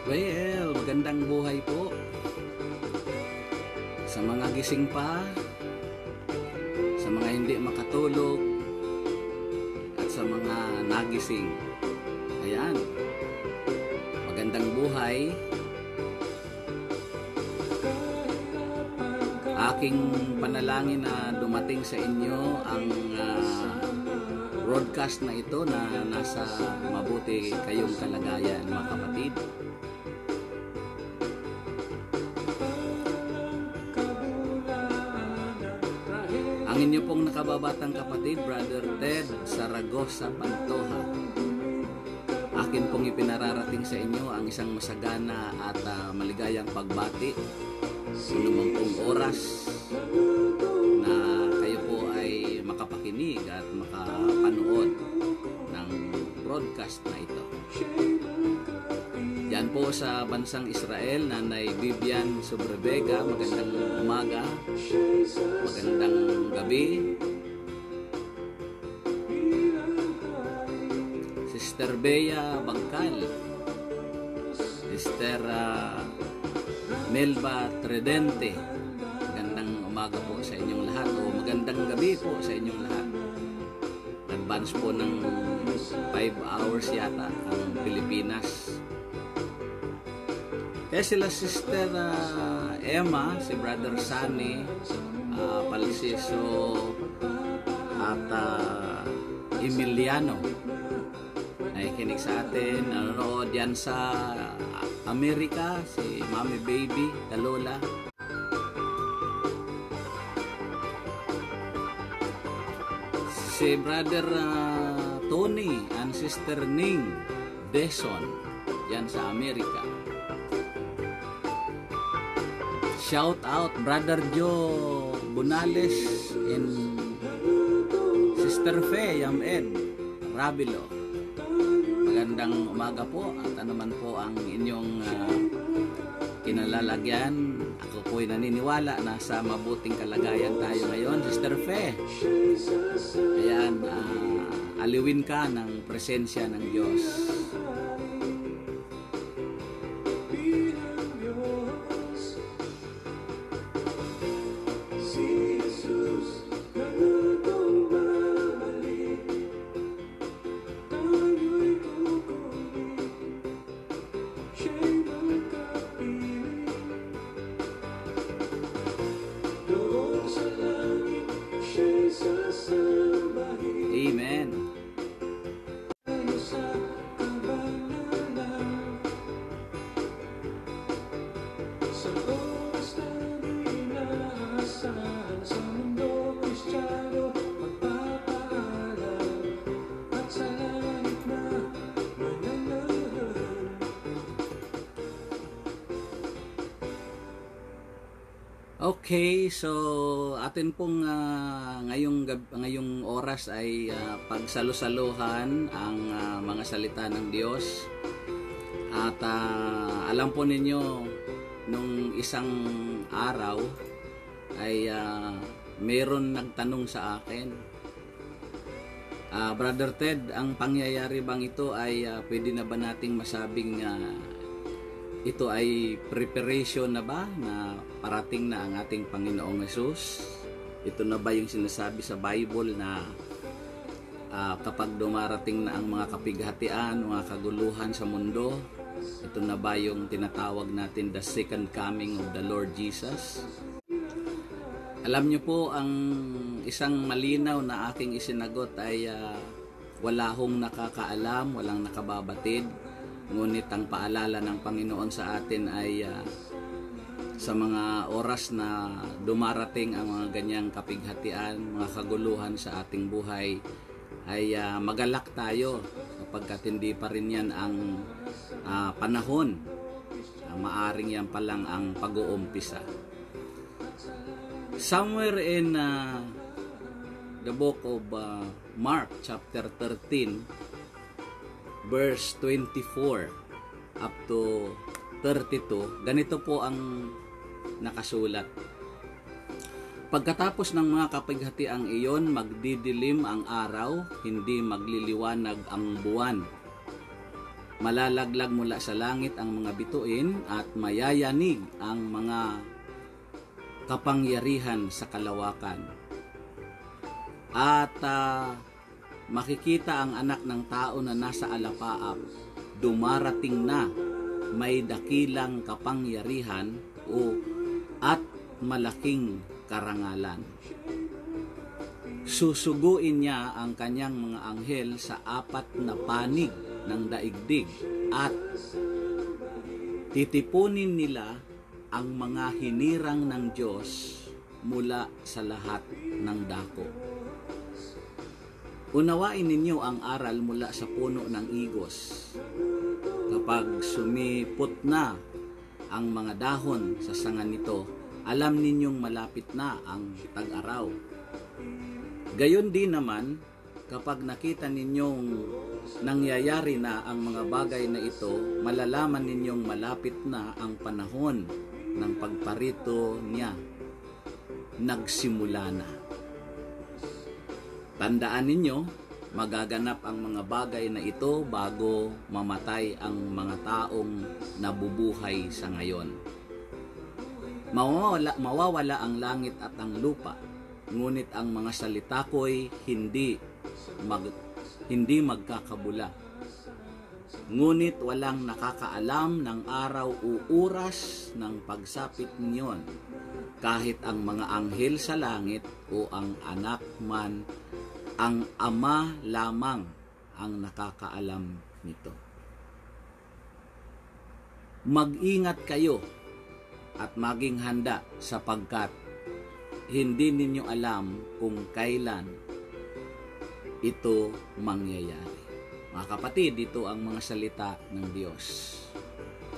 Well, magandang buhay po sa mga gising pa, sa mga hindi makatulog, at sa mga nagising. Ayan, magandang buhay. Aking panalangin na dumating sa inyo ang broadcast na ito na nasa mabuti kayong kalagayan, mga kapatid. Ang inyo pong nakababatang kapatid, Brother Ted Zaragoza Pantoja. Akin pong ipinararating sa inyo ang isang masagana at maligayang pagbati. Anumang pong oras na kayo po ay makapakinig at makapanood ng broadcast na ito. Yan po sa bansang Israel, Nanay Vivian Sobrevega, magandang umaga, magandang gabi. Sister Bea Bangkal, Sister Melba Tridente, magandang umaga po sa inyong lahat o magandang gabi po sa inyong lahat. Advance po ng 5 hours yata ang Pilipinas. Kaya sila Sister Emma, si Brother Sunny, Palsiso at Emiliano nakikinig sa atin. Nanonood yan sa Amerika, si Mami Baby, Kalola. Si Brother Tony and Sister Ning Deson, yan sa Amerika. Shout out Brother Joe Bunales and Sister Fe Yamed Rabilo. Magandang umaga po at anuman po ang inyong kinalalagyan. Ako po'y naniniwala na sa mabuting kalagayan tayo ngayon. Sister Fe, ayan, aliwin ka ng presensya ng Diyos. Amen. Okay, so atin pong ngayong oras ay pagsalo-saluhan ang mga salita ng Diyos. At alam po ninyo, nung isang araw ay meron nagtanong sa akin, Brother Ted, ang pangyayari bang ito ay pwede na ba nating masabing ito ay preparation na ba na parating na ang ating Panginoong Hesus? Ito na ba yung sinasabi sa Bible na kapag dumarating na ang mga kapighatian, mga kaguluhan sa mundo, ito na ba yung tinatawag natin the second coming of the Lord Jesus? Alam niyo po, ang isang malinaw na aking isinagot ay wala hong nakakaalam, walang nakababatid. Ngunit ang paalala ng Panginoon sa atin ay sa mga oras na dumarating ang mga ganyang kapighatian, mga kaguluhan sa ating buhay, ay magalak tayo sapagkat hindi pa rin yan ang panahon. Maaring yan pa lang ang pag-uumpisa. Somewhere in the book of Mark chapter 13, verse 24 up to 32, ganito po ang nakasulat. Pagkatapos ng mga kapighatiang iyon, magdidilim ang araw, hindi magliliwanag ang buwan. Malalaglag mula sa langit ang mga bituin at mayayanig ang mga kapangyarihan sa kalawakan. At makikita ang anak ng tao na nasa alapaap, dumarating na, may dakilang kapangyarihan at malaking karangalan. Susuguin niya ang kanyang mga anghel sa 4 na panig ng daigdig at titipunin nila ang mga hinirang ng Diyos mula sa lahat ng dako. Unawain ninyo ang aral mula sa puno ng igos. Kapag sumipot na ang mga dahon sa sanga nito, alam ninyong malapit na ang tag-araw. Gayon din naman, kapag nakita ninyong nangyayari na ang mga bagay na ito, malalaman ninyong malapit na ang panahon ng pagparito niya. Nagsimula na. Tandaan ninyo, magaganap ang mga bagay na ito bago mamatay ang mga taong nabubuhay sa ngayon. Mawawala ang langit at ang lupa, ngunit ang mga salita ko'y hindi magkakabula. Ngunit walang nakakaalam ng araw o oras ng pagsapit niyon, kahit ang mga anghel sa langit o ang anak man, ang Ama lamang ang nakakaalam nito. Mag-ingat kayo at maging handa sapagkat hindi ninyo alam kung kailan ito mangyayari. Mga kapatid, dito ang mga salita ng Diyos.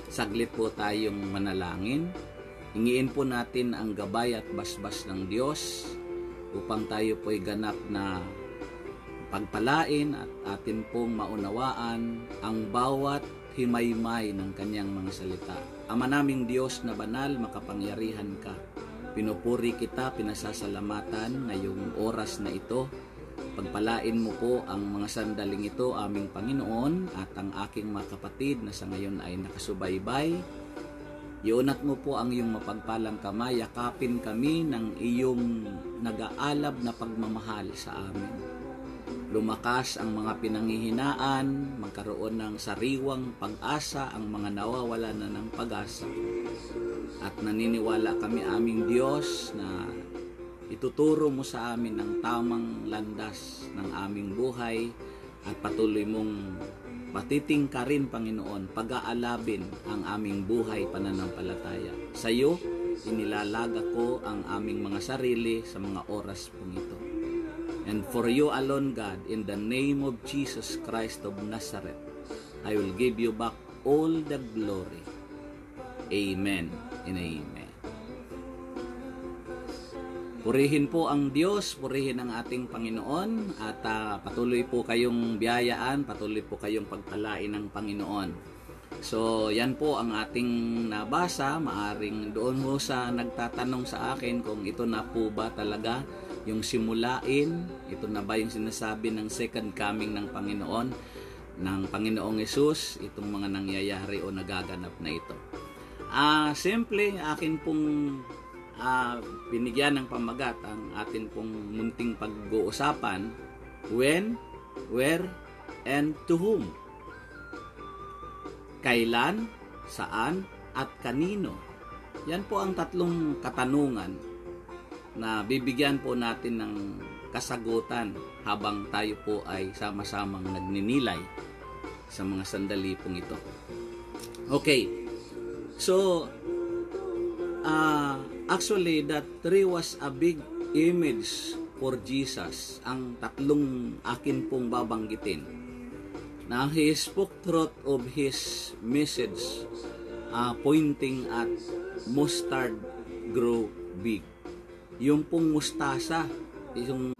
Saglit po tayong manalangin. Hingiin po natin ang gabay at basbas ng Diyos upang tayo po'y ganap na pagpalain at atin pong maunawaan ang bawat himaymay ng kanyang mga salita. Ama naming Diyos na banal, makapangyarihan ka. Pinupuri kita, pinasasalamatan ngayong oras na ito. Pagpalain mo po ang mga sandaling ito, aming Panginoon, at ang aking mga kapatid na sa ngayon ay nakasubaybay. Iunat mo po ang iyong mapagpalang kamay, yakapin kami ng iyong nag-aalab na pagmamahal sa amin. Lumakas ang mga pinanghihinaan, magkaroon ng sariwang pag-asa ang mga nawawala na ng pag-asa. At naniniwala kami aming Diyos na ituturo mo sa amin ang tamang landas ng aming buhay at patuloy mong patitingkarin, Panginoon, pag-aalabin ang aming buhay pananampalataya. Sa iyo, inilalaga ko ang aming mga sarili sa mga oras pong ito. And for you alone, God, in the name of Jesus Christ of Nazareth, I will give you back all the glory. Amen and amen. Purihin po ang Diyos, purihin ang ating Panginoon, at patuloy po kayong biyayaan, patuloy po kayong pagpalain ng Panginoon. So, yan po ang ating nabasa. Maaring doon mo sa nagtatanong sa akin kung ito na po ba talaga yung simulain, ito na ba yung sinasabi ng second coming ng Panginoon, ng Panginoong Hesus, itong mga nangyayari o nagaganap na ito. Simple, akin pong binigyan ng pamagat ang atin pong munting pag-uusapan, when, where, and to whom. Kailan, saan, at kanino. Yan po ang tatlong katanungan na bibigyan po natin ng kasagutan habang tayo po ay sama-samang nagninilay sa mga sandali pong ito. Okay, so actually that tree was a big image for Jesus. Ang tatlong akin pong babanggitin na he spoke truth of his message, pointing at mustard grow big. Yung pong mustasa, yung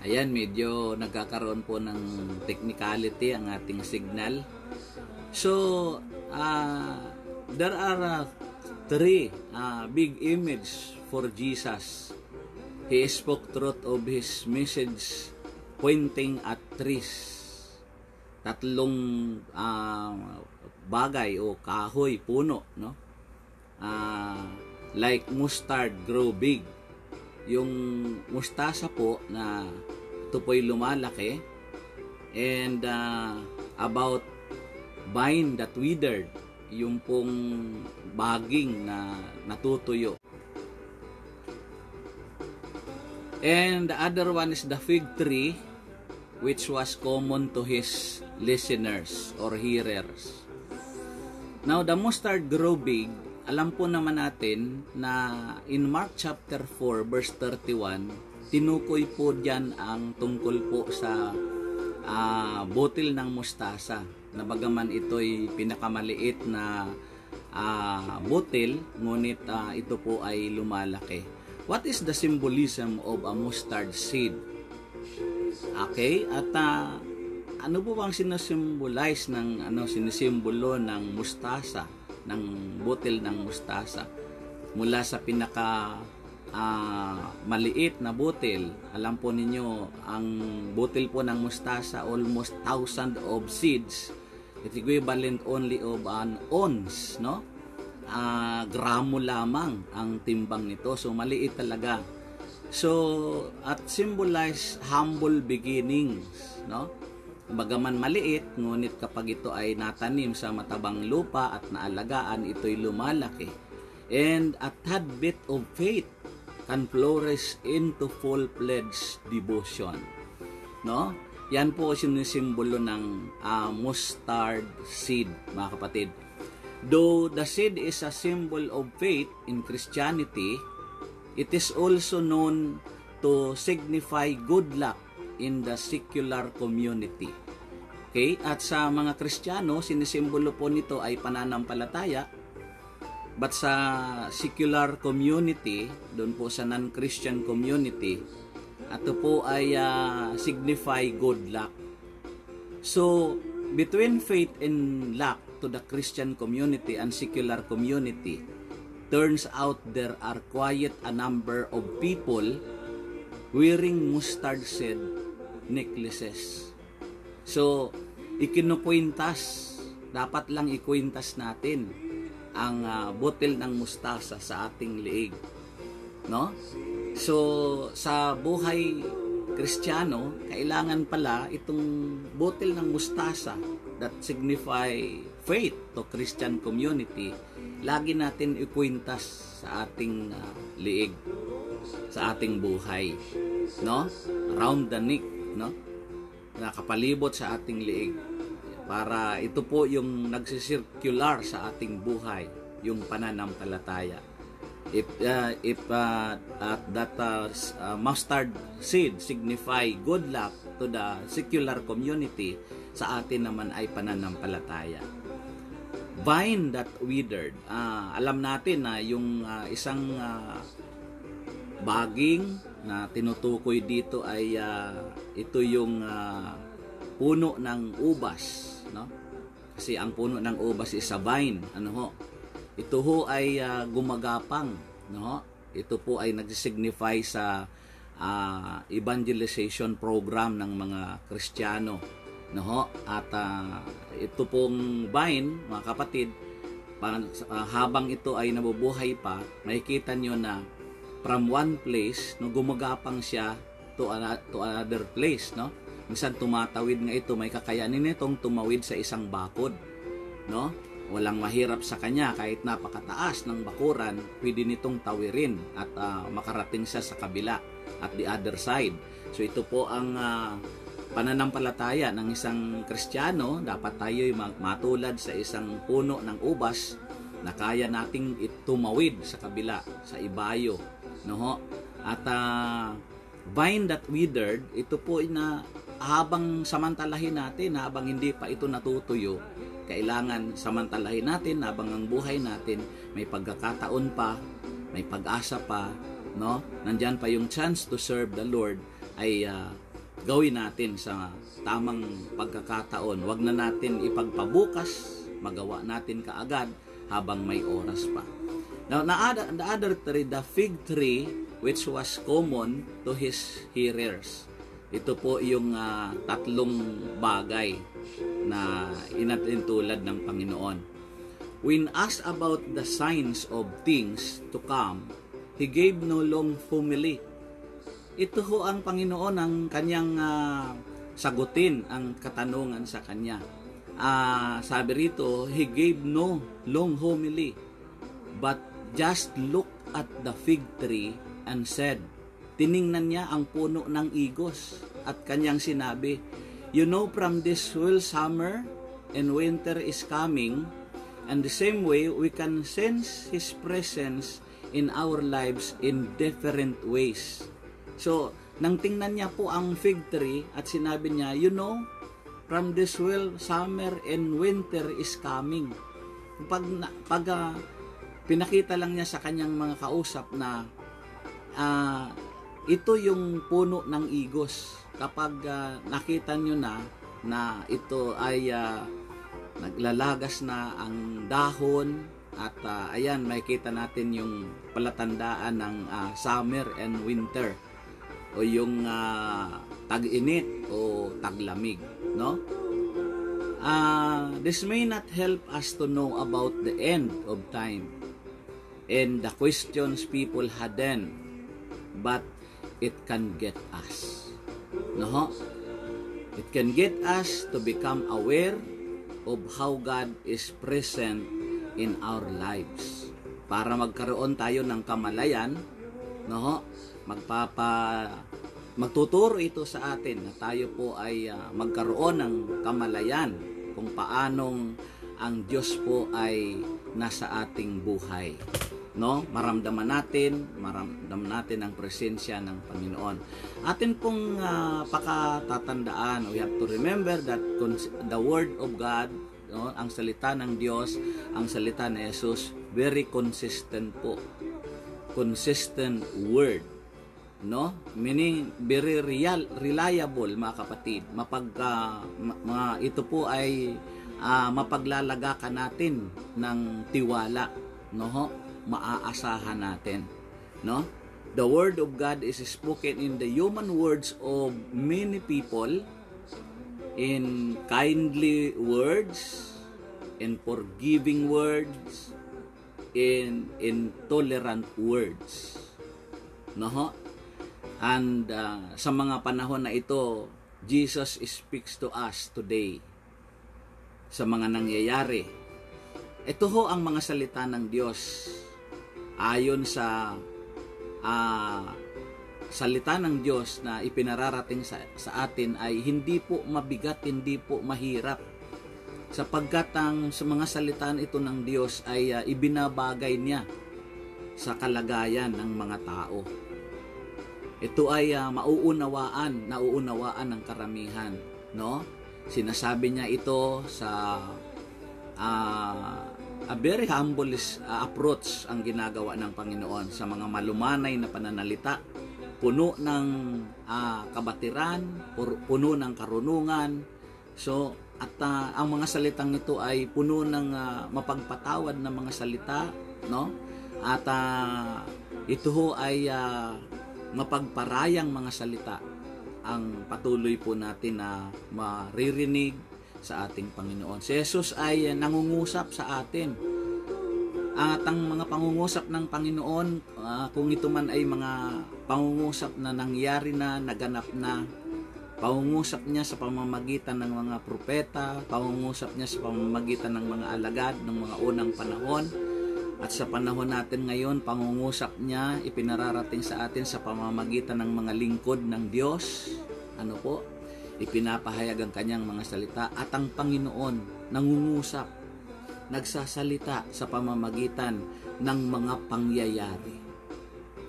ayan, medyo nagkakaroon po ng technicality ang ating signal. So, there are three big image for Jesus. He spoke truth of his message, pointing at trees. tatlong bagay o kahoy, puno, no? Like mustard grow big. Yung mustasa po na ito po'y lumalaki, and about vine that withered, yung pong baging na natutuyo. And the other one is the fig tree, which was common to his listeners or hearers. Now, the mustard grow big, alam po naman natin na in Mark chapter 4 verse 31, tinukoy po diyan ang tungkol po sa botil ng mustasa, na bagaman ito'y pinakamaliit na botil, ngunit ito po ay lumalaki. What is the symbolism of a mustard seed? Okay, at ano po bang sinisimbolize sinisimbolo ng mustasa, ng botil ng mustasa? Mula sa pinaka maliit na botil, alam po ninyo, ang botil po ng mustasa, almost 1,000 of seeds, it's equivalent only of an ounce, no? Gramo lamang ang timbang nito, so maliit talaga. So, at symbolize humble beginnings, no? Bagaman maliit, ngunit kapag ito ay natanim sa matabang lupa at naalagaan, ito'y lumalaki. And a tad bit of faith can flourish into full-fledged devotion, no? Yan po sinisimbolo ng mustard seed, mga kapatid. Though the seed is a symbol of faith in Christianity, it is also known to signify good luck in the secular community. Okay? At sa mga Kristiyano, sinisimbolo po nito ay pananampalataya. But sa secular community, doon po sa non-Christian community, ito po ay signify good luck. So, between faith and luck to the Christian community and secular community, turns out there are quite a number of people wearing mustard seed necklaces. So, ikinukwintas, dapat lang ikwintas natin ang botil ng mustasa sa ating liig, no? So, sa buhay Kristiyano, kailangan pala itong botil ng mustasa that signify faith to Christian community, lagi natin ikwintas sa ating liig, sa ating buhay, no? Around the neck, no? Nakapalibot sa ating liig, para ito po yung nagsisirkular sa ating buhay, yung pananampalataya. If that mustard seed signify good luck to the secular community, sa atin naman ay pananampalataya. Vine that withered, alam natin na yung isang baging na tinutukoy dito ay ito yung puno ng ubas, no? Kasi ang puno ng ubas is a vine, ano ho? Ito ho ay gumagapang, no? Ito po ay nag-signify sa evangelization program ng mga Kristiyano, no ho? At ito pong vine, mga kapatid, habang ito ay nabubuhay pa, makikita nyo na from one place, no, gumagapang siya to another place, no? Minsan tumatawid nga ito, may kakayanin nitong tumawid sa isang bakod, no? Walang mahirap sa kanya, kahit napakataas ng bakuran, pwede nitong tawirin at makarating siya sa kabila at the other side. So ito po ang pananampalataya ng isang Kristiyano. Dapat tayo'y matulad sa isang puno ng ubas na kaya nating tumawid sa kabila, sa ibayo, no? At vine that withered, ito po na habang samantalahin natin, habang hindi pa ito natutuyo, kailangan samantalahin natin habang ang buhay natin may pagkakataon pa, may pag-asa pa, no? Nandiyan pa yung chance to serve the Lord, ay gawin natin sa tamang pagkakataon. Wag na natin ipagpabukas, magawa natin kaagad habang may oras pa. Now, the other tree, the fig tree, which was common to his hearers. Ito po yung tatlong bagay na inatintulad ng Panginoon. When asked about the signs of things to come, He gave no long homily. Ito ho ang Panginoon ang kanyang sagutin ang katanungan sa kanya. Sabi rito, He gave no long homily, but just looked at the fig tree and said, tiningnan niya ang puno ng igos at kanyang sinabi, you know, from this well summer and winter is coming, and the same way we can sense His presence in our lives in different ways. So, nang tingnan niya po ang fig tree at sinabi niya, you know, from this well summer and winter is coming. Pag pinakita lang niya sa kanyang mga kausap na ito yung puno ng igos. Kapag nakita nyo na ito ay naglalagas na ang dahon at ayan, makikita natin yung palatandaan ng summer and winter o yung tag-init o taglamig, no? This may not help us to know about the end of time and the questions people had then, but it can get us. No? It can get us to become aware of how God is present in our lives. Para magkaroon tayo ng kamalayan, no? Magtuturo ito sa atin na tayo po ay magkaroon ng kamalayan kung paanong ang Diyos po ay nasa ating buhay. No? Maramdaman natin ang presensya ng Panginoon. Atin pong pakatatandaan, we have to remember that the Word of God, no, ang salita ng Diyos, ang salita ni Jesus, very consistent po. Consistent word. No? Meaning, very reliable, mga kapatid. Ito po ay mapaglalaga natin ng tiwala. No? Maaasahan natin, no? The word of God is spoken in the human words of many people, in kindly words, in forgiving words, in tolerant words, no? And sa mga panahon na ito, Jesus speaks to us today sa mga nangyayari. Ito ho ang mga salita ng Diyos. Ayon sa salita ng Diyos na ipinararating sa atin ay hindi po mabigat, hindi po mahirap. Sapagkat sa mga salitaan ito ng Diyos ay ibinabagay niya sa kalagayan ng mga tao. Ito ay nauunawaan ng karamihan, no? Sinasabi niya ito sa a very humble approach ang ginagawa ng Panginoon sa mga malumanay na pananalita, puno ng kabatiran, puno ng karunungan. So, at ang mga salitang ito ay puno ng mapagpatawad na mga salita, no? At ito ho ay mapagparayang mga salita ang patuloy po natin na maririnig sa ating Panginoon. Si Jesus ay nangungusap sa atin. At ang mga pangungusap ng Panginoon, kung ito man ay mga pangungusap na nangyari na, naganap na, pangungusap niya sa pamamagitan ng mga propeta, pangungusap niya sa pamamagitan ng mga alagad ng mga unang panahon, at sa panahon natin ngayon, pangungusap niya, ipinararating sa atin sa pamamagitan ng mga lingkod ng Diyos. Ano po? Ipinapahayag ang kanyang mga salita at ang Panginoon nangungusap, nagsasalita sa pamamagitan ng mga pangyayari.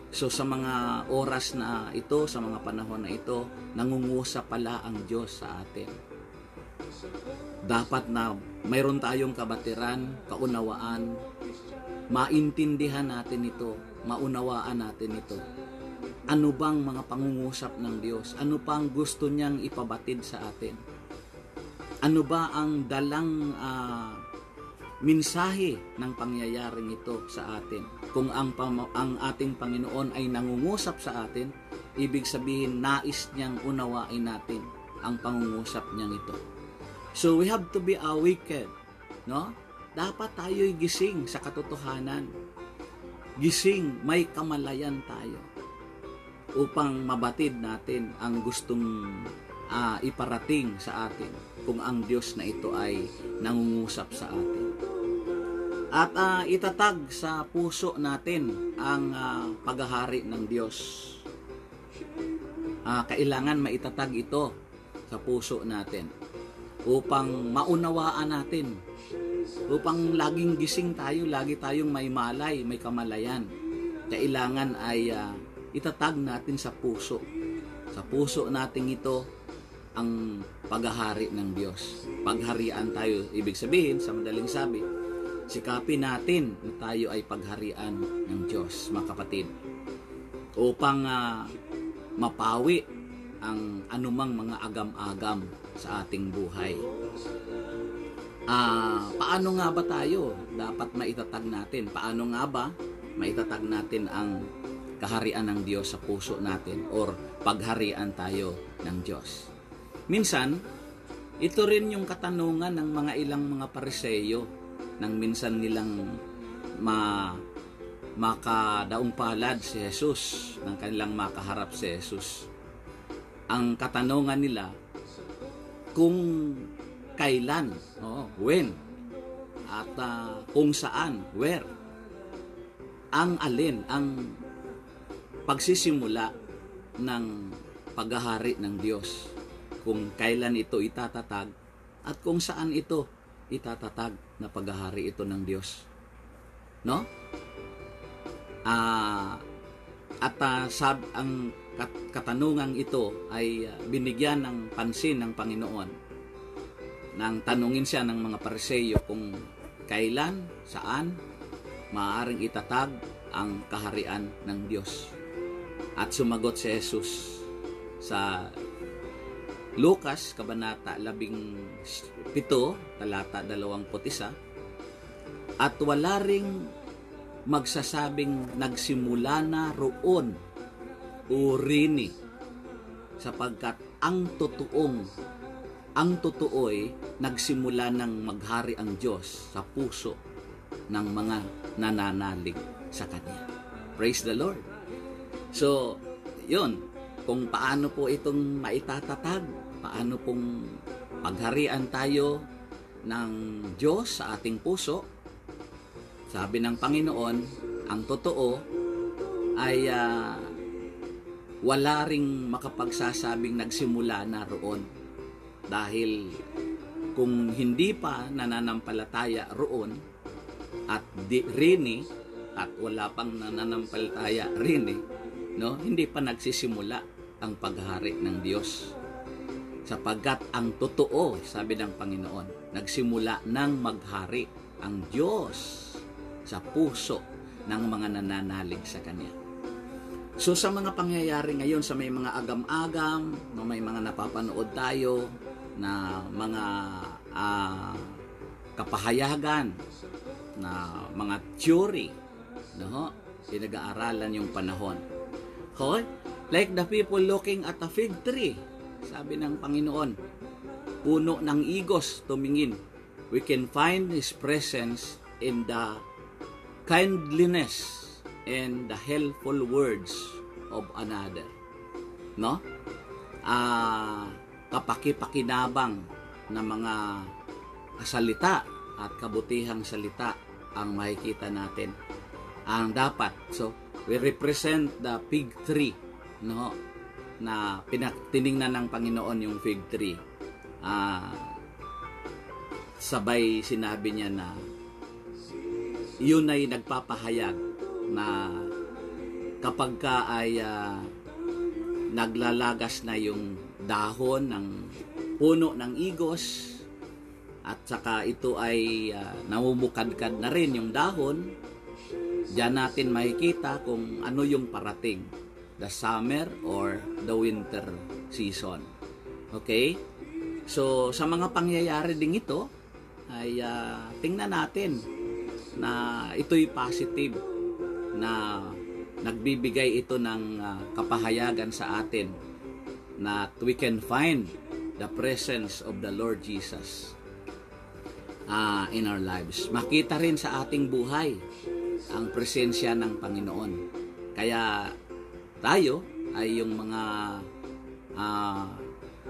So sa mga oras na ito, sa mga panahon na ito, nangungusap pala ang Diyos sa atin. Dapat na mayroon tayong kabatiran, kaunawaan, maintindihan natin ito, maunawaan natin ito. Ano bang mga pangungusap ng Diyos? Ano pa ang gusto niyang ipabatid sa atin? Ano ba ang dalang mensahe ng pangyayaring ito sa atin? Kung ang ating Panginoon ay nangungusap sa atin, ibig sabihin nais niyang unawain natin ang pangungusap niyang ito. So we have to be awakened, no? Dapat tayo'y gising sa katotohanan. Gising, may kamalayan tayo upang mabatid natin ang gustong iparating sa atin kung ang Diyos na ito ay nangungusap sa atin. At itatag sa puso natin ang paghahari ng Diyos. Kailangan maitatag ito sa puso natin upang maunawaan natin, upang laging gising tayo, lagi tayong may malay, may kamalayan. Kailangan ay itatag natin sa puso. Sa puso natin ito ang paghahari ng Diyos. Pagharian tayo, ibig sabihin, sa madaling sabi, sikapin natin na tayo ay pagharian ng Diyos, mga kapatid, upang mapawi ang anumang mga agam-agam sa ating buhay. Paano nga ba tayo dapat maitatag natin? Paano nga ba maitatag natin ang kaharian ng Diyos sa puso natin or pagharian tayo ng Diyos? Minsan, ito rin yung katanungan ng mga ilang mga Pariseyo nang minsan nilang makadaong palad si Jesus, ng kanilang makaharap si Jesus. Ang katanungan nila, kung kailan, when, at kung saan, where, ang alin, ang pagsisimula ng paghahari ng Diyos, kung kailan ito itatatag, at kung saan ito itatatag na paghahari ito ng Diyos. No? Ang katanungang ito ay binigyan ng pansin ng Panginoon nang tanungin siya ng mga Pariseyo kung kailan, saan maaaring itatag ang kaharian ng Diyos. At sumagot si Jesus sa Lucas, Kabanata 17, talata 21, at wala ring magsasabing nagsimula na roon o rini, sapagkat ang totoo'y nagsimula ng maghari ang Diyos sa puso ng mga nananalig sa Kanya. Praise the Lord. So, yun, kung paano po itong maitatatag, paano pong pagharian tayo ng Diyos sa ating puso. Sabi ng Panginoon, ang totoo ay wala ring makapagsasabing nagsimula na roon. Dahil kung hindi pa nananampalataya roon at rini, at wala pang nananampalataya rini, no, hindi pa nagsisimula ang paghari ng Diyos. Sapagkat ang totoo, sabi ng Panginoon, nagsimula ng maghari ang Diyos sa puso ng mga nananalig sa Kanya. So sa mga pangyayari ngayon, sa may mga agam-agam, no, may mga napapanood tayo na mga kapahayagan, na mga theory, no, pinag-aaralan yung panahon. Okay? Like the people looking at a fig tree, sabi ng Panginoon, puno ng igos tumingin. We can find His presence in the kindliness and the helpful words of another. No? Kapaki-pakinabang na mga salita at kabutihang salita ang makikita natin. Ang dapat. So, we represent the fig tree, no? Na tiningnan ng Panginoon yung fig tree. Sabay sinabi niya na yun ay nagpapahayag na kapag ka ay naglalagas na yung dahon ng puno ng igos at saka ito ay namumukadkad na rin yung dahon, diyan natin makikita kung ano yung parating, the summer or the winter season. Okay? So sa mga pangyayari ding ito ay tingnan natin na ito'y positive, na nagbibigay ito ng kapahayagan sa atin na we can find the presence of the Lord Jesus in our lives. Makita rin sa ating buhay ang presensya ng Panginoon. Kaya tayo ay yung mga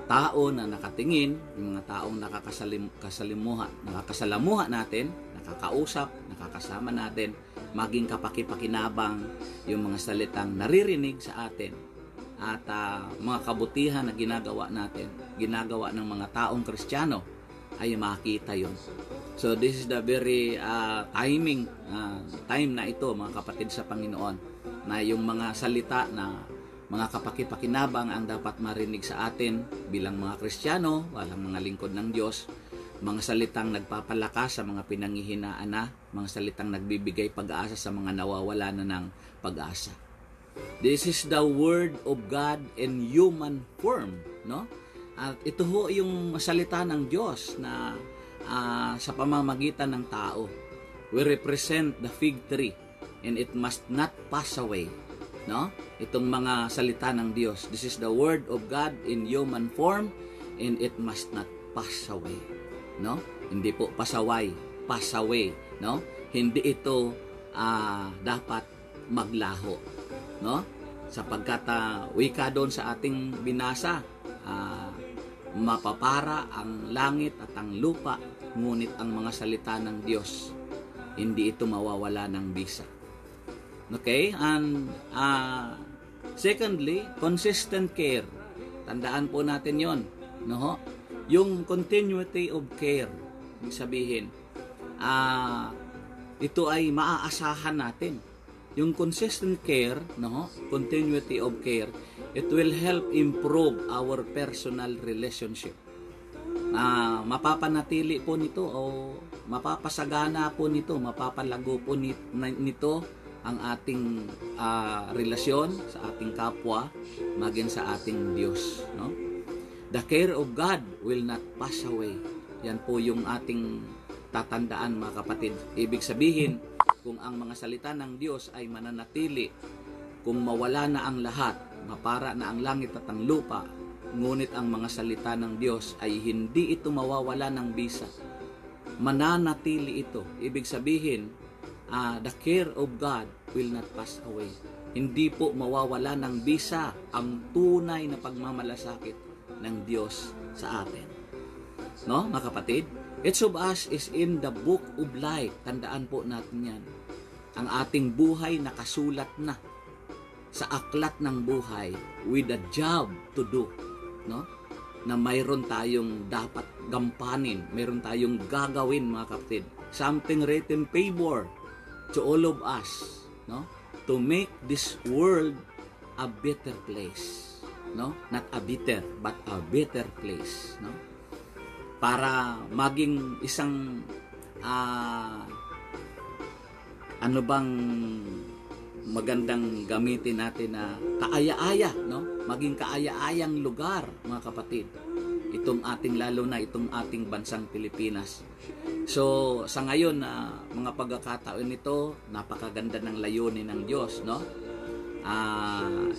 tao na nakatingin, yung mga taong nakakasalamuha natin, nakakausap, nakakasama natin, maging kapakipakinabang yung mga salitang naririnig sa atin at mga kabutihan na ginagawa natin, ginagawa ng mga taong Kristiyano ay makita yon. So this is the very time na ito, mga kapatid sa Panginoon, na yung mga salita na mga kapakipakinabang ang dapat marinig sa atin bilang mga Kristiyano, walang mga lingkod ng Diyos, mga salitang nagpapalakas sa mga pinanghihinaan na, mga salitang nagbibigay pag-asa sa mga nawawala na ng pag-asa. This is the Word of God in human form, no? At ito ho yung salita ng Diyos na sa pamamagitan ng tao. We represent the fig tree and it must not pass away, no? Itong mga salita ng Diyos. This is the Word of God in human form and it must not pass away, no? Hindi po pasaway, pass away, no? Hindi ito dapat maglaho, no? Sapagkat wika doon sa ating binasa, mapapara ang langit at ang lupa, ngunit ang mga salita ng Diyos hindi ito mawawala ng bisa. Okay? And secondly, consistent care. Tandaan po natin yon, no? Yung continuity of care, ibig sabihin, ito ay maaasahan natin. Yung consistent care, no? Continuity of care, it will help improve our personal relationship. Mapapanatili po nito o mapapasagana po nito, mapapalago po nito ang ating relasyon sa ating kapwa, maging sa ating Diyos, no? The care of God will not pass away. Yan po yung ating tatandaan, mga kapatid. Ibig sabihin, kung ang mga salita ng Diyos ay mananatili, kung mawala na ang lahat, mapara na ang langit at ang lupa, ngunit ang mga salita ng Diyos ay hindi ito mawawala ng bisa. Mananatili ito. Ibig sabihin, the care of God will not pass away. Hindi po mawawala ng bisa ang tunay na pagmamalasakit ng Diyos sa atin. No, mga kapatid? Each of us is in the book of life. Tandaan po natin yan. Ang ating buhay nakasulat na sa aklat ng buhay with a job to do, no? Na mayroon tayong dapat gampanin, mayroon tayong gagawin, mga kapatid. Something written favor to all of us, no? To make this world a better place, no? Not a bitter, but a better place, no? Para maging isang ano bang magandang gamitin natin na kaaya-aya, no? Maging kaaya-ayang lugar, mga kapatid. Itong ating, lalo na itong ating bansang Pilipinas. So, sa ngayon na mga pagkakataon nito, napakaganda ng layunin ng Diyos, no?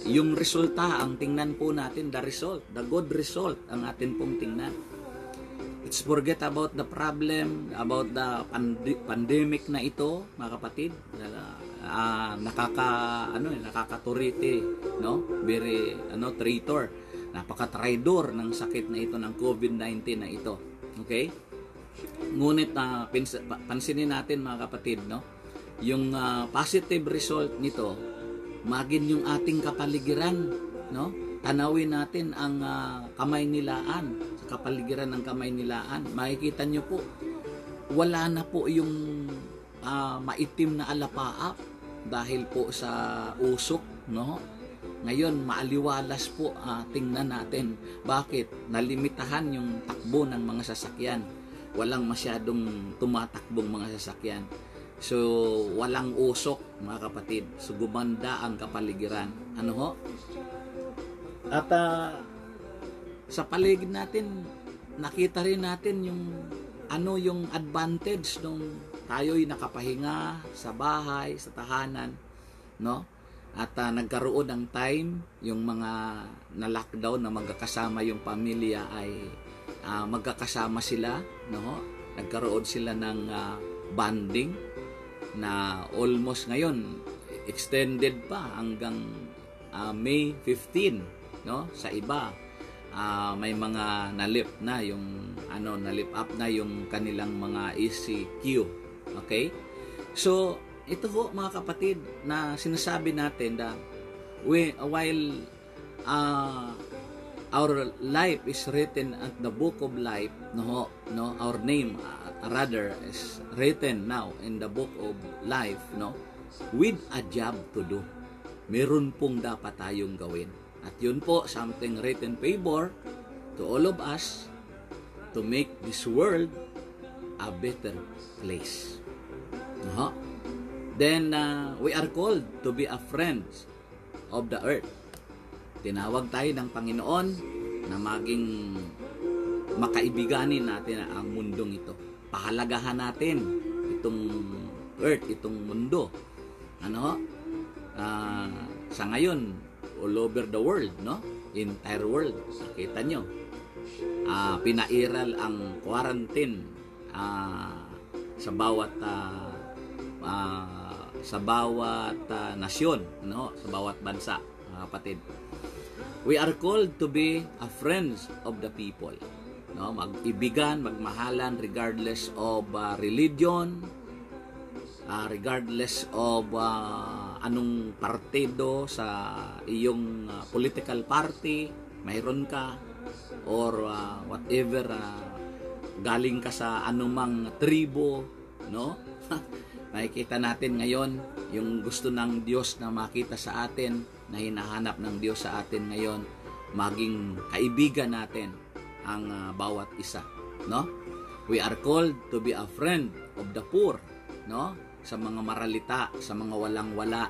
Yung resulta, ang tingnan po natin, the result, the good result, ang atin pong tingnan. Let's forget about the problem, about the pandemic na ito, mga kapatid. Nakakaturiti, no? Very traitor. Napaka-traidor ng sakit na ito, ng COVID-19 na ito. Okay? Ngunit pansinin natin, mga kapatid, no? Yung positive result nito, maging yung ating kapaligiran, no? Tanawin natin ang kamay nilaan, sa kapaligiran ng kamay nilaan. Makikita nyo po, wala na po yung maitim na alapaap dahil po sa usok, no? Ngayon, maaliwalas po, tingnan natin. Bakit? Nalimitahan yung takbo ng mga sasakyan. Walang masyadong tumatakbong mga sasakyan. So, walang usok, mga kapatid. So, gumanda ang kapaligiran. Ano ho? At sa paligid natin, nakita rin natin yung advantage nung tayo'y nakapahinga sa bahay, sa tahanan, no? At nagkaroon ng time, yung mga na-lockdown na magkakasama yung pamilya ay magkakasama sila, no? Nagkaroon sila ng bonding na almost ngayon extended pa hanggang May 15, no? Sa iba may mga nalip na yung nalip up na yung kanilang mga ECQ. Okay? So, ito ho mga kapatid na sinasabi natin na while our life is written at the book of life, our name rather is written now in the book of life, with a job to do. Meron pong dapat tayong gawin. At yun po, something written favor to all of us to make this world a better place. Then, we are called to be a friend of the earth. Tinawag tayo ng Panginoon na maging makaibiganin natin ang mundong ito. Pahalagahan natin itong earth, itong mundo. Sa ngayon, all over the world, entire world, nakita nyo, pinairal ang quarantine sa bawat nasyon, sa bawat bansa, mga kapatid. We are called to be a friends of the people, mag-ibigan, magmahalan regardless of religion, regardless of anong partido sa iyong political party mayroon ka, or whatever, galing ka sa anumang tribo, nakikita natin ngayon yung gusto ng Diyos na makita sa atin, na hinahanap ng Diyos sa atin ngayon, maging kaibigan natin ang bawat isa, We are called to be a friend of the poor, sa mga maralita, sa mga walang-wala,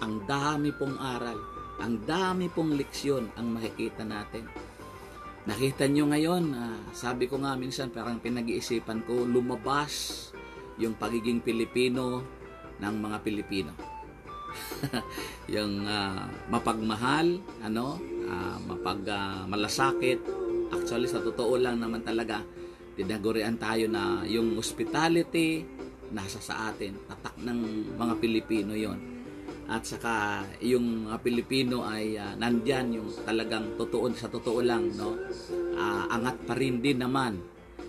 ang dami pong aral, ang dami pong leksyon ang makikita natin. Nakita nyo ngayon, sabi ko nga minsan, parang pinag-iisipan ko, lumabas yung pagiging Pilipino ng mga Pilipino. Yung mapagmahal, malasakit. Actually, sa totoo lang naman talaga, tinagurian tayo na yung hospitality nasa sa atin, tatak ng mga Pilipino yon. At saka yung Pilipino ay nandyan yung talagang sa totoo lang, angat pa rin din naman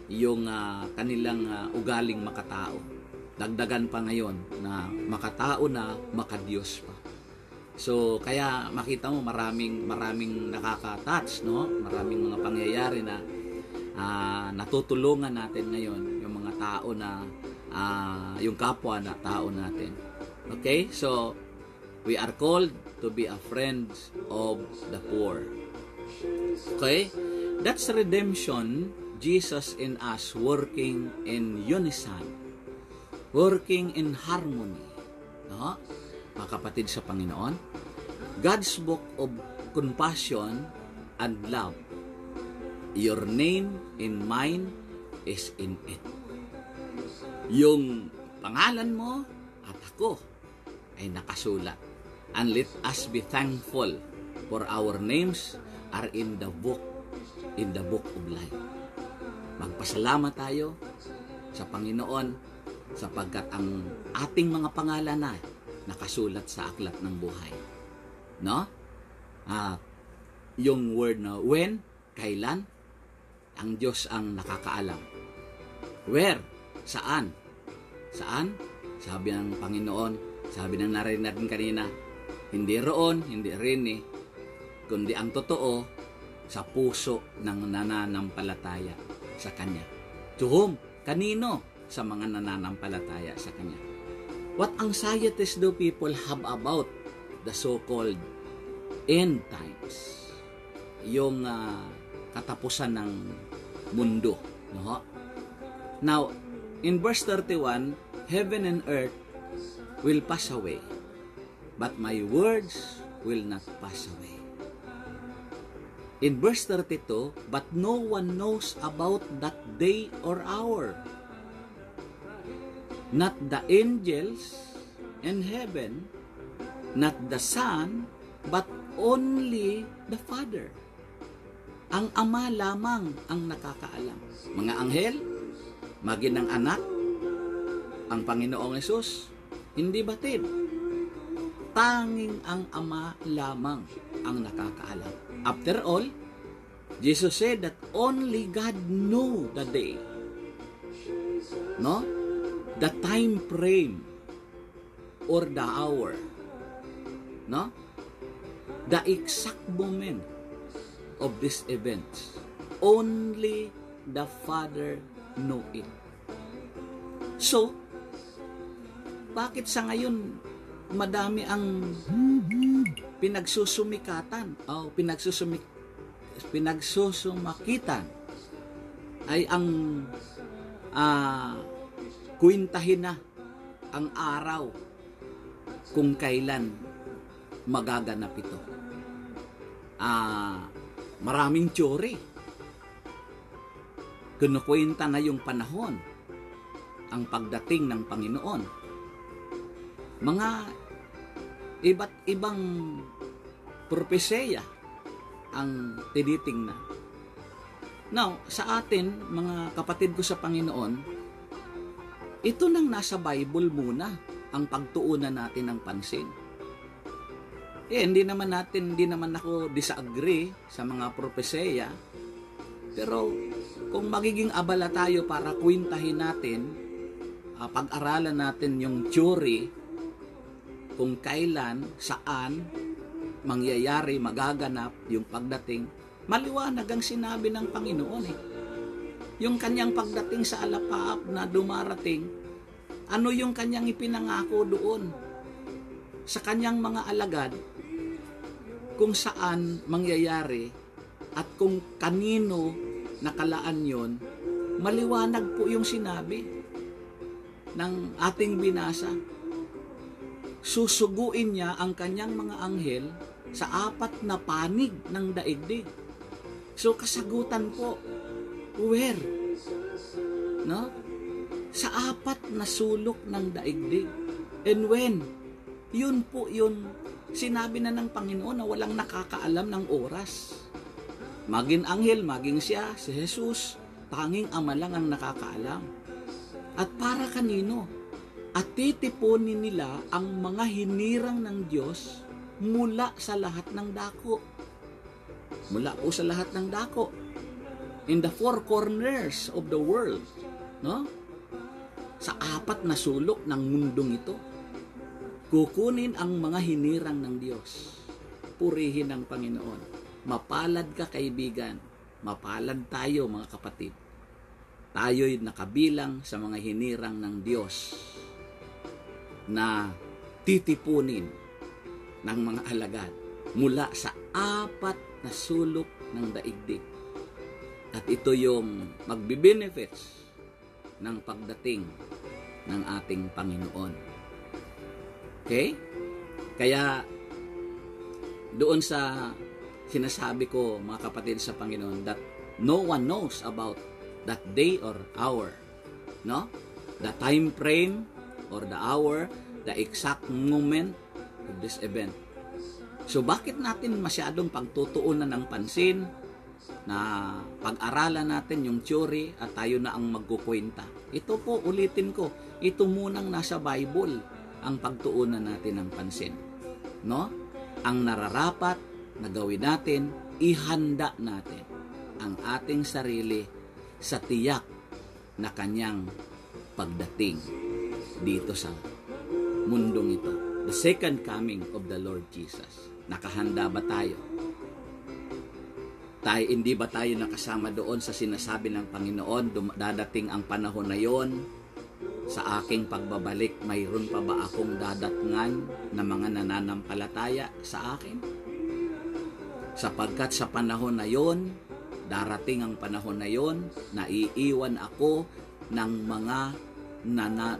yung kanilang ugaling makatao. Dagdagan pa ngayon na makatao na makadiyos pa. So kaya makita mo maraming nakaka-touch, maraming mga pangyayari na natutulungan natin ngayon yung mga tao na yung kapwa na tao natin. Okay? So, we are called to be a friend of the poor. Okay? That's redemption, Jesus in us working in unison, working in harmony. Mga kapatid sa Panginoon, God's book of compassion and love. Your name and mine is in it. Yung pangalan mo at ako ay nakasulat. And let us be thankful for our names are in the book of life. Magpasalamat tayo sa Panginoon sapagkat ang ating mga pangalan na nakasulat sa aklat ng buhay. Yung word na when, kailan, ang Diyos ang nakakaalam. Where, saan? Saan? Sabi ng Panginoon, sabi ng narinig natin kanina, hindi roon, hindi rin kundi ang totoo sa puso ng nananampalataya sa Kanya. To whom? Kanino? Sa mga nananampalataya sa Kanya. What anxieties do people have about the so-called end times? Yung katapusan ng mundo. Now, in verse 31, heaven and earth will pass away, but my words will not pass away. In verse 32, but no one knows about that day or hour. Not the angels in heaven, not the Son, but only the Father. Ang Ama lamang ang nakakaalam. Mga anghel, maging ng anak, ang Panginoong Hesus, hindi batid. Tanging ang Ama lamang ang nakakaalam. After all, Jesus said that only God knew the day. No? The time frame or the hour. No? The exact moment of these events. Only the Father know it. So, bakit sa ngayon madami ang pinagsusumikatan o pinagsusumakitan ay ang kwintahin na ang araw kung kailan magaganap ito. Maraming teori. Kinukwenta na yung panahon, ang pagdating ng Panginoon. Mga iba't ibang propesya ang tinitingnan. Now, sa atin, mga kapatid ko sa Panginoon, ito nang nasa Bible muna ang pagtuunan natin ng pansin. Hindi naman ako disagree sa mga propesya, pero kung magiging abala tayo para kwintahin natin, pag-aralan natin yung theory kung kailan, saan mangyayari, magaganap yung pagdating, maliwanag ang sinabi ng Panginoon Yung kanyang pagdating sa alapaap na dumarating, ano yung kanyang ipinangako doon sa kanyang mga alagad, kung saan mangyayari at kung kanino nakalaan yon, maliwanag po yung sinabi ng ating binasa. Susuguin niya ang kanyang mga anghel sa 4 na panig ng daigdig. So kasagutan po, where? No? Sa 4 na sulok ng daigdig. And when? Yun po yun. Sinabi na ng Panginoon na walang nakakaalam ng oras. Maging anghel, maging siya, si Jesus, tanging Ama lang ang nakakaalam. At para kanino? At titipunin nila ang mga hinirang ng Diyos mula sa lahat ng dako. Mula po sa lahat ng dako. In the 4 corners of the world. No? Sa 4 na sulok ng mundong ito. Kukunin ang mga hinirang ng Diyos. Purihin ang Panginoon. Mapalad ka, kaibigan. Mapalad tayo, mga kapatid. Tayo'y nakabilang sa mga hinirang ng Diyos na titipunin ng mga alagad mula sa 4 na sulok ng daigdig. At ito yung magbe-benefits ng pagdating ng ating Panginoon. Okay? Kaya doon sa sinasabi ko, mga kapatid sa Panginoon, that no one knows about that day or hour. No? The time frame or the hour, the exact moment of this event. So bakit natin masyadong pagtutuunan ng pansin na pag-aralan natin yung theory at tayo na ang magkukwenta? Ito po, ulitin ko, ito munang nasa Bible ang pagtuunan natin ng pansin. No? Ang nararapat na gawin natin, ihanda natin ang ating sarili sa tiyak na kanyang pagdating dito sa mundong ito. The second coming of the Lord Jesus. Nakahanda ba tayo? Hindi ba tayo nakasama doon sa sinasabi ng Panginoon, dadating ang panahon na yon, sa aking pagbabalik, mayroon pa ba akong dadatngan na mga nananampalataya sa akin? Sapagkat sa panahon na yon, darating ang panahon na yon, naiiwan ako ng mga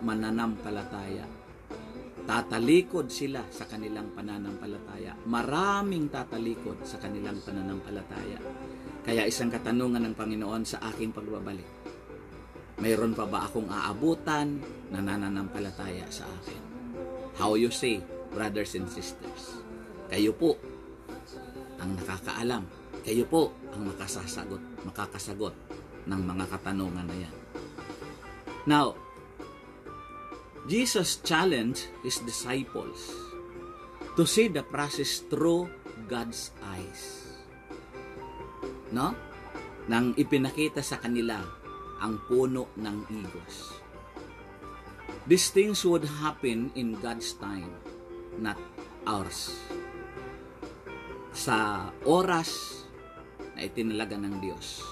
mananampalataya. Tatalikod sila sa kanilang pananampalataya. Maraming tatalikod sa kanilang pananampalataya. Kaya isang katanungan ng Panginoon sa aking pagbabalik, mayroon pa ba akong aabutan na nananampalataya sa akin? How you say, brothers and sisters? Kayo po ang nakakaalam. Kayo po ang makakasagot ng mga katanungan na yan. Now, Jesus challenged His disciples to see the process through God's eyes. No? Nang ipinakita sa kanila ang puno ng igos. These things would happen in God's time, not ours. Sa oras na itinalaga ng Diyos,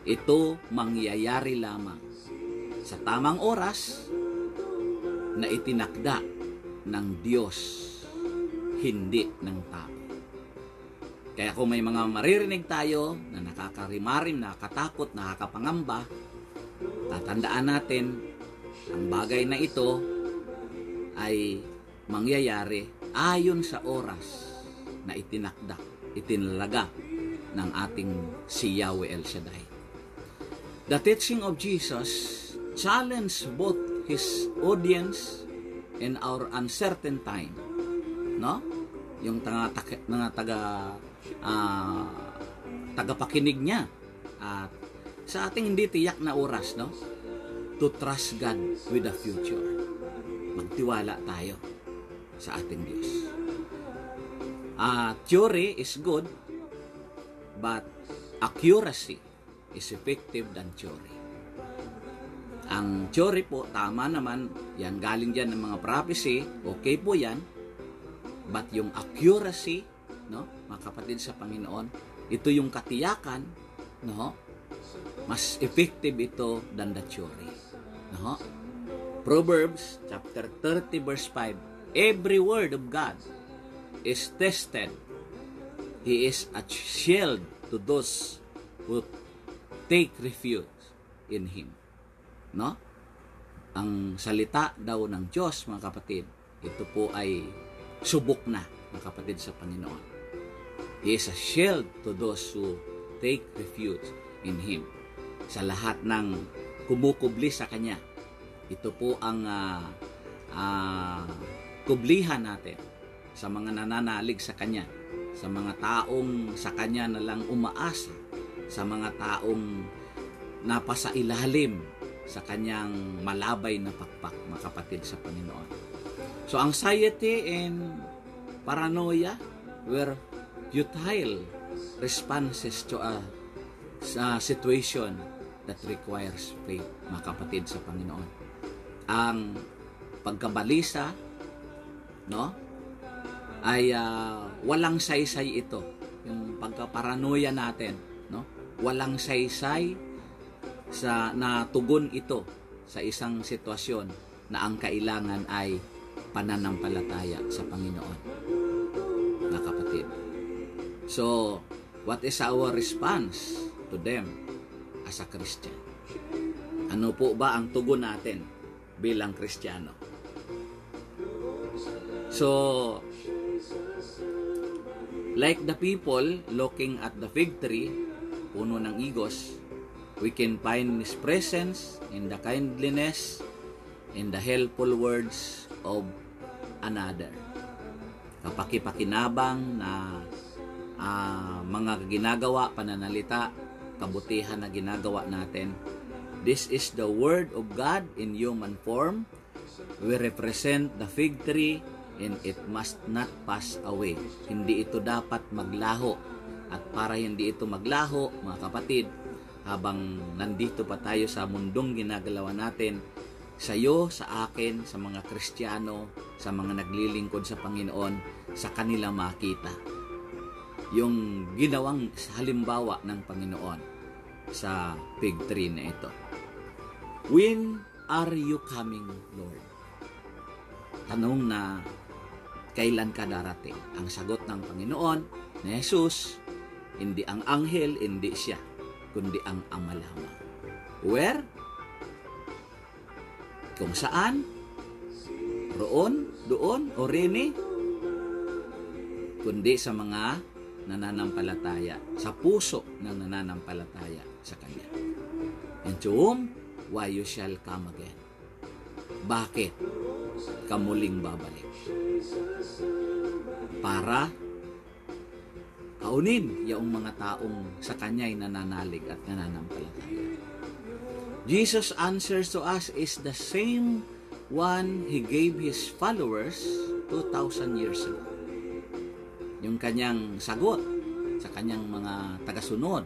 ito mangyayari lamang sa tamang oras na itinakda ng Diyos, hindi ng tao. Kaya kung may mga maririnig tayo na nakakarimarim, nakakatakot, nakakapangamba, tatandaan natin ang bagay na ito ay mangyayari ayon sa oras na itinalaga ng ating si Yahweh El Shaddai. The teaching of Jesus challenged both His audience in our uncertain time. No? Yung tagapakinig niya at sa ating hindi tiyak na oras, no? To trust God with the future. Magtiwala tayo sa ating Diyos. Theory is good, but accuracy is effective than theory. Ang theory po, tama naman, yan galing dyan ng mga prophecy, okay po yan, but yung accuracy, no, mga kapatid sa Panginoon, ito yung katiyakan, no, mas effective ito than the theory. No? Proverbs chapter 30 verse 5, every word of God is tested. He is a shield to those who take refuge in Him. No? Ang salita daw ng Diyos, mga kapatid, ito po ay subok na, mga kapatid sa Panginoon. He is a shield to those who take refuge in Him. Sa lahat ng kumukubli sa Kanya, ito po ang kublihan natin sa mga nananalig sa Kanya, sa mga taong sa Kanya na lang umaasa, sa mga taong napasailalim sa Kanyang malabay na pakpak, mga kapatid sa Panginoon. So, anxiety and paranoia were futile responses to a situation that requires faith, mga kapatid sa Panginoon. Ang pagkabalisa, no, ay walang saysay ito. Yung pagkaparanoia natin, no, walang saysay sa natugon ito sa isang sitwasyon na ang kailangan ay pananampalataya sa Panginoon, mga kapatid. So, what is our response to them as a Christian? Ano po ba ang tugon natin bilang Kristiyano? So, like the people looking at the fig tree, puno ng igos, we can find His presence in the kindliness, in the helpful words of another. Kapakipakinabang na mga ginagawa, pananalita, kabutihan na ginagawa natin. This is the Word of God in human form. We represent the fig tree and it must not pass away. Hindi ito dapat maglaho. At para hindi ito maglaho, mga kapatid, habang nandito pa tayo sa mundong ginagalawan natin, sa iyo, sa akin, sa mga Kristiyano, sa mga naglilingkod sa Panginoon, sa kanila makita yung ginawang halimbawa ng Panginoon sa fig tree na ito. When are you coming, Lord? Tanong na kailan ka darating? Ang sagot ng Panginoon na Jesus, hindi ang anghel, hindi siya, kundi ang Ama lamang. Where? Kung saan? Roon, doon, o rini? Kundi sa mga nananampalataya, sa puso ng nananampalataya sa Kanya. And to whom, why you shall come again. Bakit ka muling babalik? Para haunin yung mga taong sa Kanya'y nananalig at nananampalataya. Jesus' answers to us is the same one He gave His followers 2,000 years ago. Yung Kanyang sagot sa Kanyang mga tagasunod,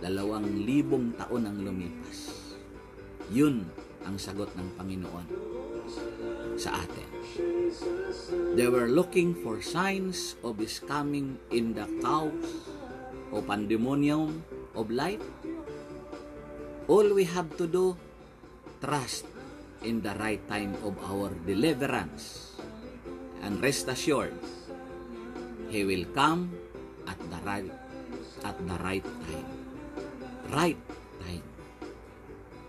2,000 taon ang lumipas. Yun ang sagot ng Panginoon sa atin. They were looking for signs of His coming in the chaos o pandemonium of life. All we have to do, trust in the right time of our deliverance. And rest assured, He will come at the right time. Right time.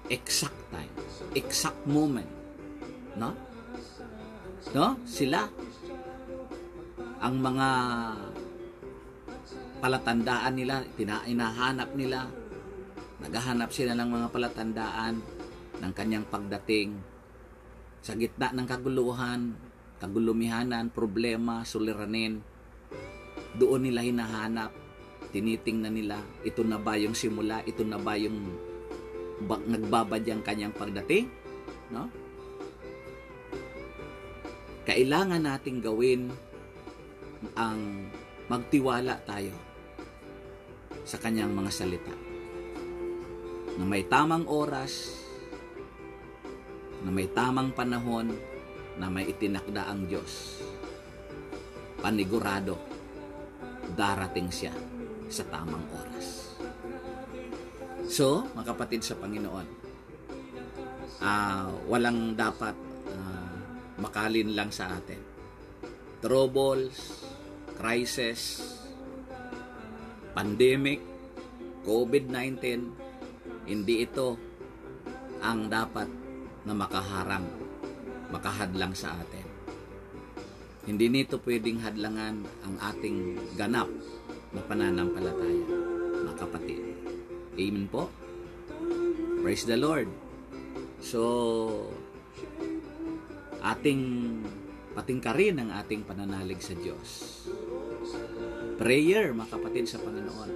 Exact time. Exact moment. No? Sila ang mga palatandaan nila, inahanap nila. Naghahanap sila ng mga palatandaan ng Kanyang pagdating sa gitna ng kaguluhan, kagulumihanan, problema, suliranin. Doon nila hinahanap, tinitingnan nila, ito na ba yung simula, ito na ba yung nagbabadyang Kanyang pagdating? No? Kailangan nating gawin ang magtiwala tayo sa Kanyang mga salita. Na may tamang oras, na may tamang panahon, na may itinakda ang Diyos. Panigurado, darating siya sa tamang oras. So, mga kapatid sa Panginoon, walang dapat makalin lang sa atin. Troubles, crisis, pandemic, COVID-19, hindi ito ang dapat na makahadlang sa atin. Hindi nito pwedeng hadlangan ang ating ganap na pananampalataya, mga kapatid. Amen po? Praise the Lord. So, patingkarin ang ating pananalig sa Diyos. Prayer, mga kapatid sa Panginoon.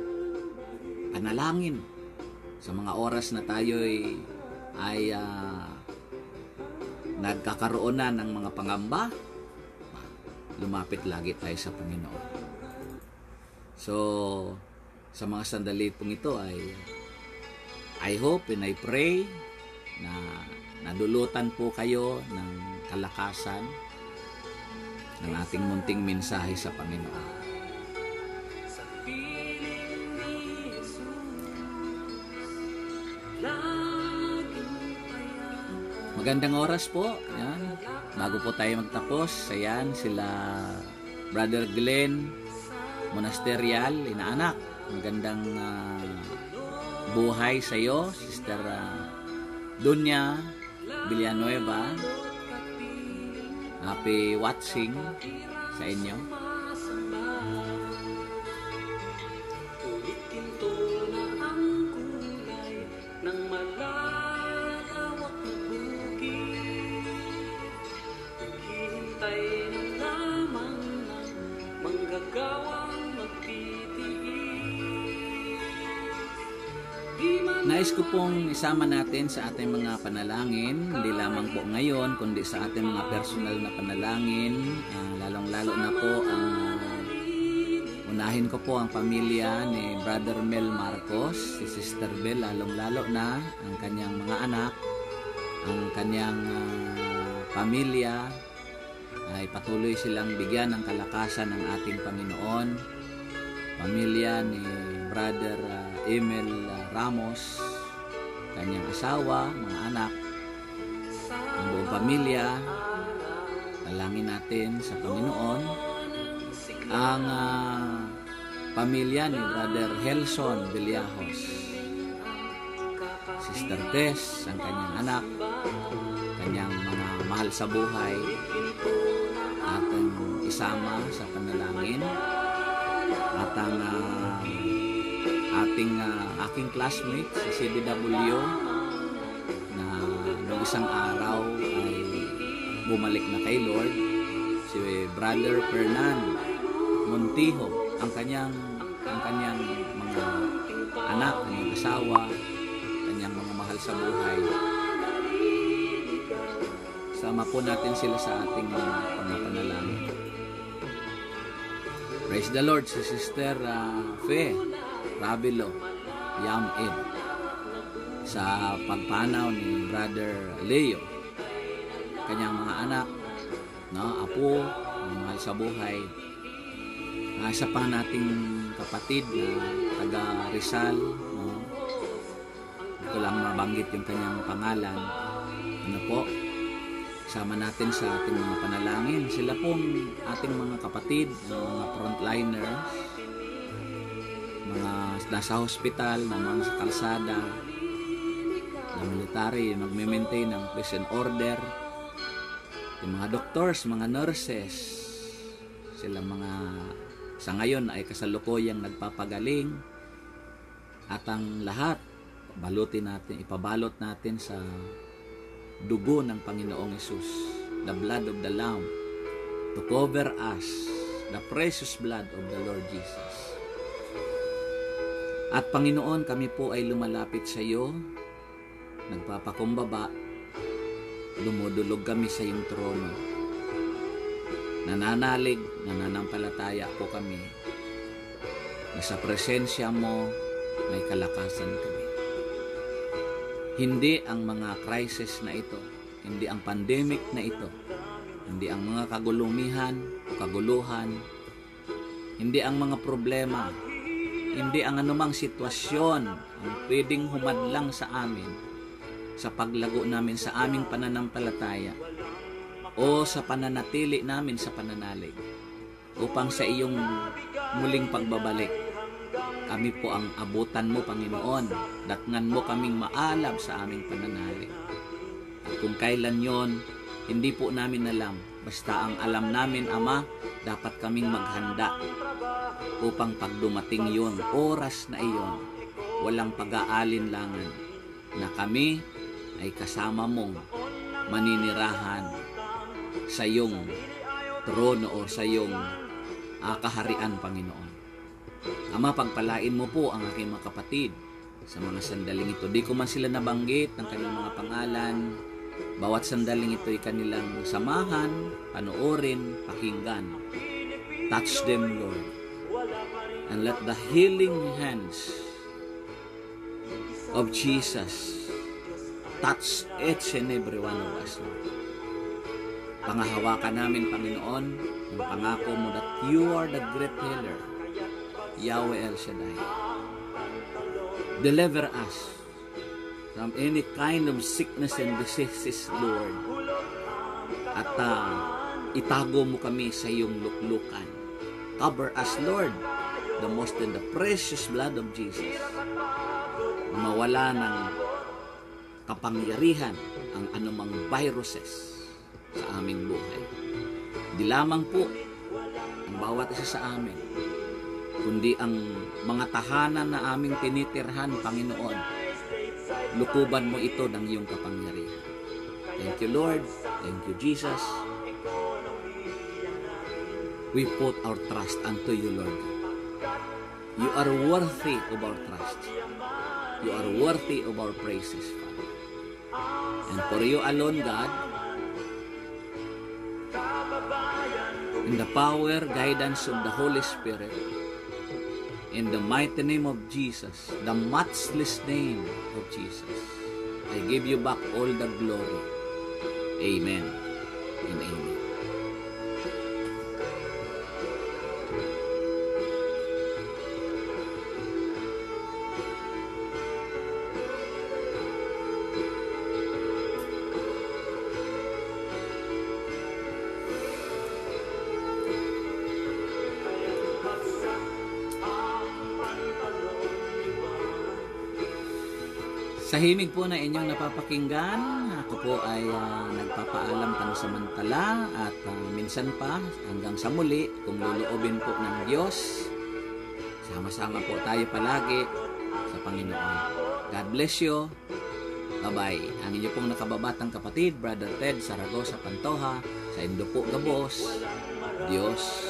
Panalangin sa mga oras na tayo ay nagkakaroon na ng mga pangamba, lumapit lagi tayo sa Panginoon. So, sa mga sandali pong ito I hope and I pray na nadulutan po kayo ng kalakasan ng ating munting mensahe sa Panginoon. Magandang oras po. Yan. Bago po tayo magtapos, ayan, sila Brother Glenn Monasterial, inaanak. Magandang buhay sa iyo, Sister Dunya Villanueva. Happy watching sa inyo. Nais ko pong isama natin sa ating mga panalangin, hindi lamang po ngayon, kundi sa ating mga personal na panalangin. Lalong-lalo na po unahin ko po ang pamilya ni Brother Mel Marcos, si Sister Bel, lalong-lalo na ang kanyang mga anak, ang kanyang pamilya, ay patuloy silang bigyan ng kalakasan ng ating Panginoon. Pamilya ni Brother Emil Ramos, kanyang asawa, mga anak, ang buong pamilya. Dalangin natin sa Panginoon ang pamilya ni Brother Helson Villajos, Sister Tess, ang kanyang anak, kanyang mga mahal sa buhay, ating isama sa panalangin, at ang aking classmate sa CBW na noong isang araw ay bumalik na kay Lord, si Brother Fernan Montijo, ang kanyang mga anak, kanyang asawa, kanyang mga mahal sa buhay. Sama po natin sila sa ating pangapanalangin. Praise the Lord, si Sister Fe Ravilo Yam-Ed, sa pagpanaw ni Brother Leo, kanyang mga anak, no, apo, mahal sa buhay. Sa pa nating kapatid na taga Rizal, no, hindi ko lang mabanggit yung kanyang pangalan. Ano po, sama natin sa ating mga panalangin. Sila pong ating mga kapatid, mga frontliners, mga nasa hospital, naman sa kalsada, na military, nagme-maintain ng peace and order, yung mga doctors, mga nurses, sila mga sa ngayon ay kasalukuyang nagpapagaling, at ang lahat ipabalot natin sa dugo ng Panginoong Hesus, the blood of the Lamb, to cover us, the precious blood of the Lord Jesus. At Panginoon, kami po ay lumalapit sa iyo, nagpapakumbaba, dumudulog kami sa iyong trono. Nananalig, nananampalataya po kami na sa presensya mo may kalakasan kami. Hindi ang mga crisis na ito, hindi ang pandemic na ito, hindi ang mga kagulumihan o kaguluhan, hindi ang mga problema, hindi ang anumang sitwasyon ang pwedeng humadlang sa amin sa paglago namin sa aming pananampalataya o sa pananatili namin sa pananalig upang sa iyong muling pagbabalik kami po ang abutan mo, Panginoon. Datngan mo kaming maalab sa aming pananalig. At kung kailan yon, hindi po namin alam. Basta ang alam namin, Ama, dapat kaming maghanda upang pag dumating yon, oras na iyon, walang pag-aalinlangan na kami ay kasama mong maninirahan sa iyong trono o sa iyong kaharian, Panginoon. Ama, pagpalain mo po ang aking mga kapatid sa mga sandaling ito. Di ko man sila nabanggit ng kanilang mga pangalan. Bawat sandaling ito ay kanilang samahan, panoorin, pakinggan. Touch them, Lord. And let the healing hands of Jesus touch each and every one of us, Lord. Pangahawakan namin, Panginoon, ang pangako mo that you are the great healer, Yahweh El Shaddai. Deliver us from any kind of sickness and diseases, Lord. At itago mo kami sa iyong luklukan. Cover us, Lord, the most in the precious blood of Jesus. Mawala ng kapangyarihan ang anumang viruses sa aming buhay. Di lamang po ang bawat isa sa amin, kundi ang mga tahanan na aming tinitirhan, Panginoon. Lukuban mo ito ng iyong kapangyarihan. Thank you, Lord. Thank you, Jesus. We put our trust unto you, Lord. You are worthy of our trust. You are worthy of our praises, Father. And for you alone, God, in the power, guidance of the Holy Spirit, in the mighty name of Jesus, the matchless name of Jesus, I give you back all the glory. Amen and amen. Sa himig po na inyong napapakinggan, ako po ay nagpapaalam pansamantala at minsan pa hanggang sa muli, kung loloobin po ng Diyos, sama-sama po tayo palagi sa Panginoon. God bless you. Bye-bye. Ang inyo pong nakababatang kapatid, Brother Ted Saragosa Pantoja, sa Indopo Gabos. Diyos